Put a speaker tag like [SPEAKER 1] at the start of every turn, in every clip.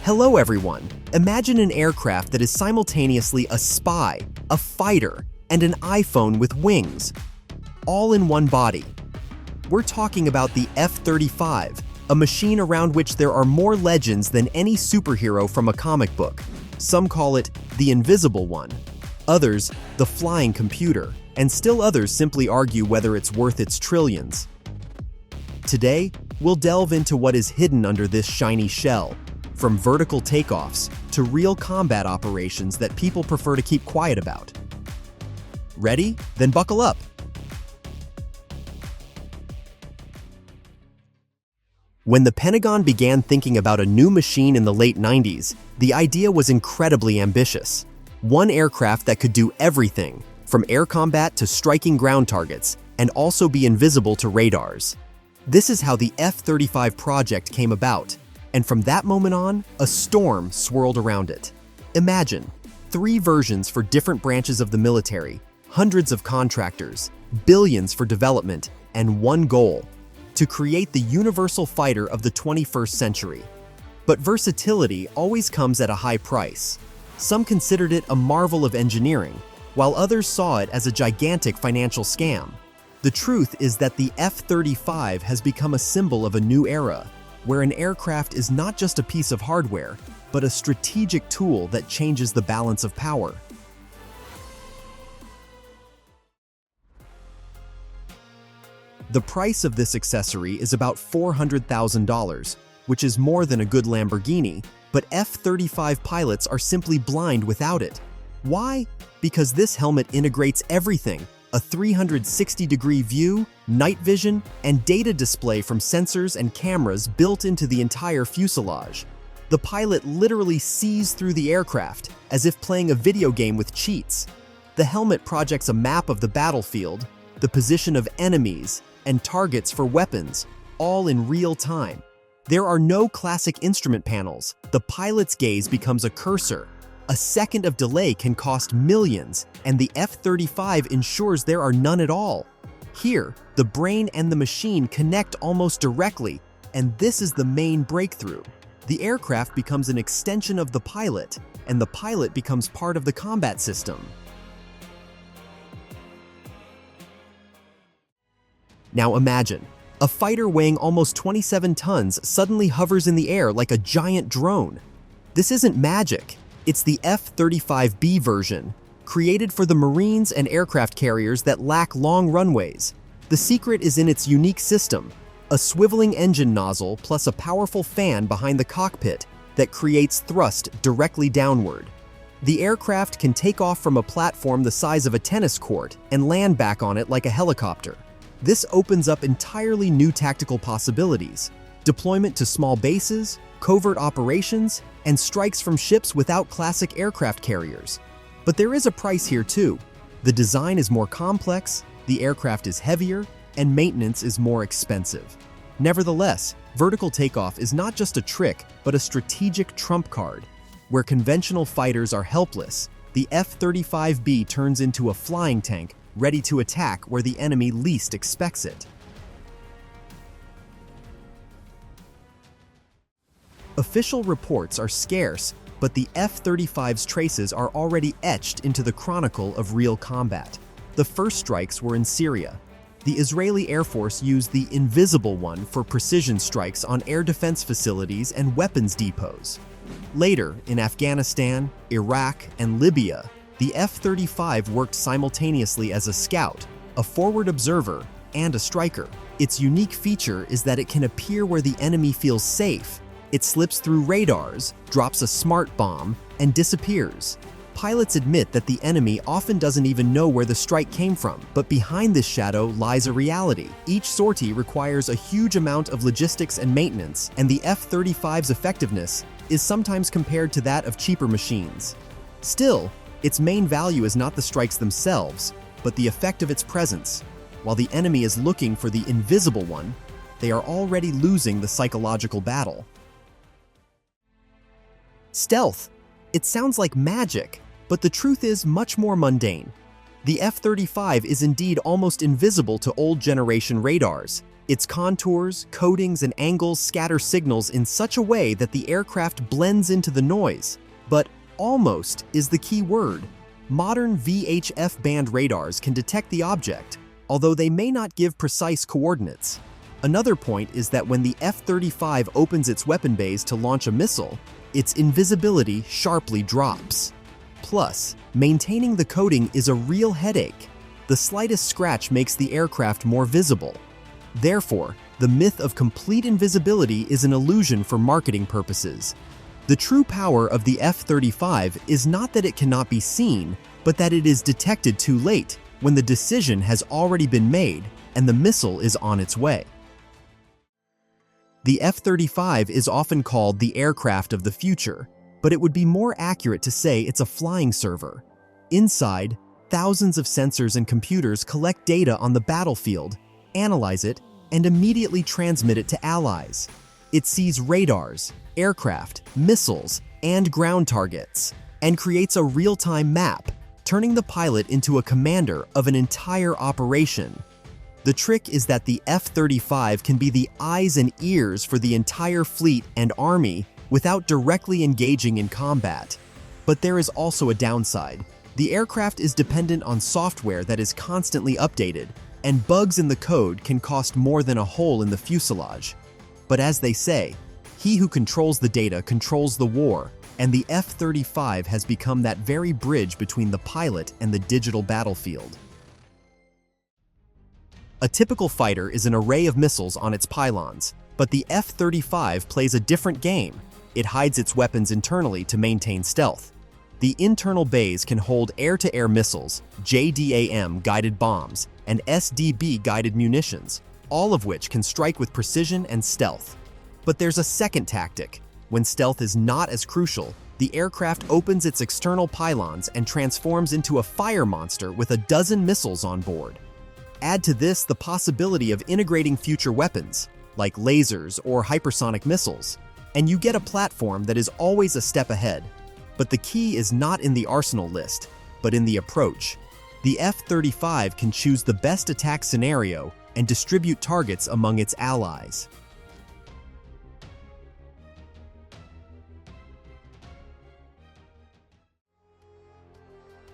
[SPEAKER 1] Hello everyone! Imagine an aircraft that is simultaneously a spy, a fighter, and an iPhone with wings, all in one body. We're talking about the F-35, a machine around which there are more legends than any superhero from a comic book. Some call it the Invisible One, others the Flying Computer, and still others simply argue whether it's worth its trillions. Today, we'll delve into what is hidden under this shiny shell, from vertical takeoffs to real combat operations that people prefer to keep quiet about. Ready? Then buckle up! When the Pentagon began thinking about a new machine in the late 90s, the idea was incredibly ambitious. One aircraft that could do everything, from air combat to striking ground targets, and also be invisible to radars. This is how the F-35 project came about, and from that moment on, a storm swirled around it. Imagine 3 versions for different branches of the military, hundreds of contractors, billions for development, and one goal: to create the universal fighter of the 21st century. But versatility always comes at a high price. Some considered it a marvel of engineering, while others saw it as a gigantic financial scam. The truth is that the F-35 has become a symbol of a new era, where an aircraft is not just a piece of hardware, but a strategic tool that changes the balance of power. The price of this accessory is about $400,000, which is more than a good Lamborghini, but F-35 pilots are simply blind without it. Why? Because this helmet integrates everything: a 360-degree view, night vision, and data display from sensors and cameras built into the entire fuselage. The pilot literally sees through the aircraft, as if playing a video game with cheats. The helmet projects a map of the battlefield, the position of enemies, and targets for weapons, all in real time. There are no classic instrument panels. The pilot's gaze becomes a cursor. A second of delay can cost millions, and the F-35 ensures there are none at all. Here, the brain and the machine connect almost directly, and this is the main breakthrough. The aircraft becomes an extension of the pilot, and the pilot becomes part of the combat system. Now imagine, a fighter weighing almost 27 tons suddenly hovers in the air like a giant drone. This isn't magic. It's the F-35B version, created for the Marines and aircraft carriers that lack long runways. The secret is in its unique system: a swiveling engine nozzle plus a powerful fan behind the cockpit that creates thrust directly downward. The aircraft can take off from a platform the size of a tennis court and land back on it like a helicopter. This opens up entirely new tactical possibilities: deployment to small bases, covert operations, and strikes from ships without classic aircraft carriers. But there is a price here too. The design is more complex, the aircraft is heavier, and maintenance is more expensive. Nevertheless, vertical takeoff is not just a trick, but a strategic trump card. Where conventional fighters are helpless, the F-35B turns into a flying tank ready to attack where the enemy least expects it. Official reports are scarce, but the F-35's traces are already etched into the chronicle of real combat. The first strikes were in Syria. The Israeli Air Force used the Invisible One for precision strikes on air defense facilities and weapons depots. Later, in Afghanistan, Iraq, and Libya, the F-35 worked simultaneously as a scout, a forward observer, and a striker. Its unique feature is that it can appear where the enemy feels safe. It slips through radars, drops a smart bomb, and disappears. Pilots admit that the enemy often doesn't even know where the strike came from, but behind this shadow lies a reality. Each sortie requires a huge amount of logistics and maintenance, and the F-35's effectiveness is sometimes compared to that of cheaper machines. Still, its main value is not the strikes themselves, but the effect of its presence. While the enemy is looking for the Invisible One, they are already losing the psychological battle. Stealth. It sounds like magic, but the truth is much more mundane. The F-35 is indeed almost invisible to old generation radars. Its contours, coatings, and angles scatter signals in such a way that the aircraft blends into the noise. But almost is the key word. Modern VHF band radars can detect the object, although they may not give precise coordinates. Another point is that when the F-35 opens its weapon bays to launch a missile, its invisibility sharply drops. Plus, maintaining the coating is a real headache. The slightest scratch makes the aircraft more visible. Therefore, the myth of complete invisibility is an illusion for marketing purposes. The true power of the F-35 is not that it cannot be seen, but that it is detected too late, when the decision has already been made and the missile is on its way. The F-35 is often called the aircraft of the future, but it would be more accurate to say it's a flying server. Inside, thousands of sensors and computers collect data on the battlefield, analyze it, and immediately transmit it to allies. It sees radars, aircraft, missiles, and ground targets, and creates a real-time map, turning the pilot into a commander of an entire operation. The trick is that the F-35 can be the eyes and ears for the entire fleet and army without directly engaging in combat. But there is also a downside. The aircraft is dependent on software that is constantly updated, and bugs in the code can cost more than a hole in the fuselage. But as they say, he who controls the data controls the war, and the F-35 has become that very bridge between the pilot and the digital battlefield. A typical fighter is an array of missiles on its pylons, but the F-35 plays a different game. It hides its weapons internally to maintain stealth. The internal bays can hold air-to-air missiles, JDAM guided bombs, and SDB guided munitions, all of which can strike with precision and stealth. But there's a second tactic. When stealth is not as crucial, the aircraft opens its external pylons and transforms into a fire monster with a dozen missiles on board. Add to this the possibility of integrating future weapons, like lasers or hypersonic missiles, and you get a platform that is always a step ahead. But the key is not in the arsenal list, but in the approach. The F-35 can choose the best attack scenario and distribute targets among its allies.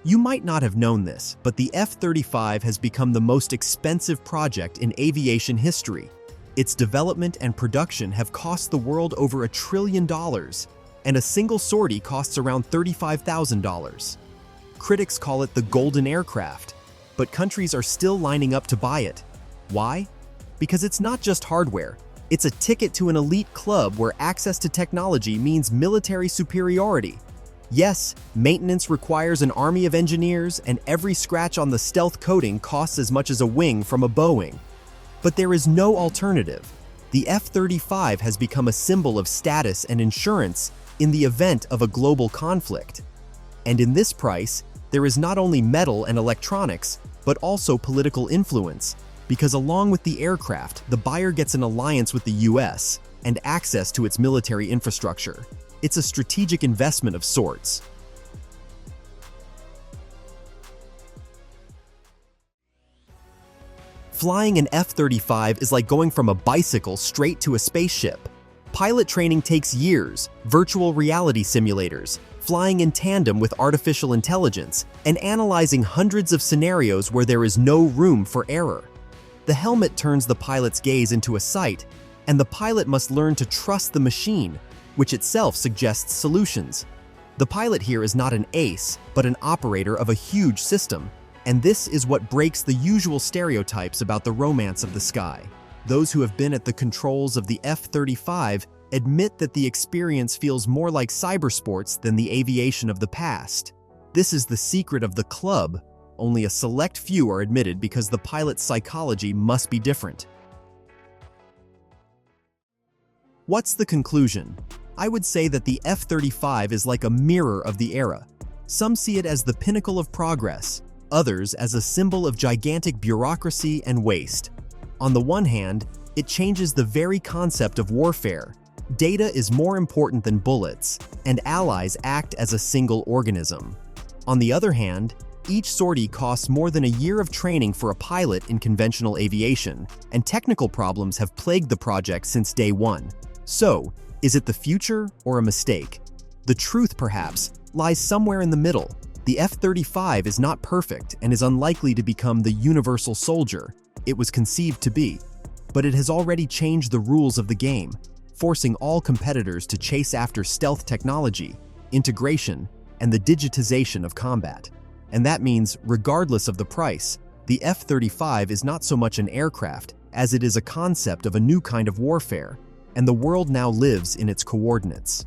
[SPEAKER 1] You might not have known this, but the F-35 has become the most expensive project in aviation history. Its development and production have cost the world over $1 trillion, and a single sortie costs around $35,000. Critics call it the golden aircraft, but countries are still lining up to buy it. Why? Because it's not just hardware. It's a ticket to an elite club where access to technology means military superiority. Yes, maintenance requires an army of engineers, and every scratch on the stealth coating costs as much as a wing from a Boeing. But there is no alternative. The F-35 has become a symbol of status and insurance in the event of a global conflict. And in this price, there is not only metal and electronics, but also political influence, because along with the aircraft, the buyer gets an alliance with the US and access to its military infrastructure. It's a strategic investment of sorts. Flying an F-35 is like going from a bicycle straight to a spaceship. Pilot training takes years, virtual reality simulators, flying in tandem with artificial intelligence, and analyzing hundreds of scenarios where there is no room for error. The helmet turns the pilot's gaze into a sight, and the pilot must learn to trust the machine, which itself suggests solutions. The pilot here is not an ace, but an operator of a huge system, and this is what breaks the usual stereotypes about the romance of the sky. Those who have been at the controls of the F-35 admit that the experience feels more like cybersports than the aviation of the past. This is the secret of the club. Only a select few are admitted because the pilot's psychology must be different. What's the conclusion? I would say that the F-35 is like a mirror of the era. Some see it as the pinnacle of progress, others as a symbol of gigantic bureaucracy and waste. On the one hand, it changes the very concept of warfare. Data is more important than bullets, and allies act as a single organism. On the other hand, Each sortie costs more than a year of training for a pilot in conventional aviation, and technical problems have plagued the project since day one. So, is it the future or a mistake? The truth, perhaps, lies somewhere in the middle. The F-35 is not perfect and is unlikely to become the universal soldier it was conceived to be, but it has already changed the rules of the game, forcing all competitors to chase after stealth technology, integration, and the digitization of combat. And that means, regardless of the price, the F-35 is not so much an aircraft as it is a concept of a new kind of warfare, and the world now lives in its coordinates.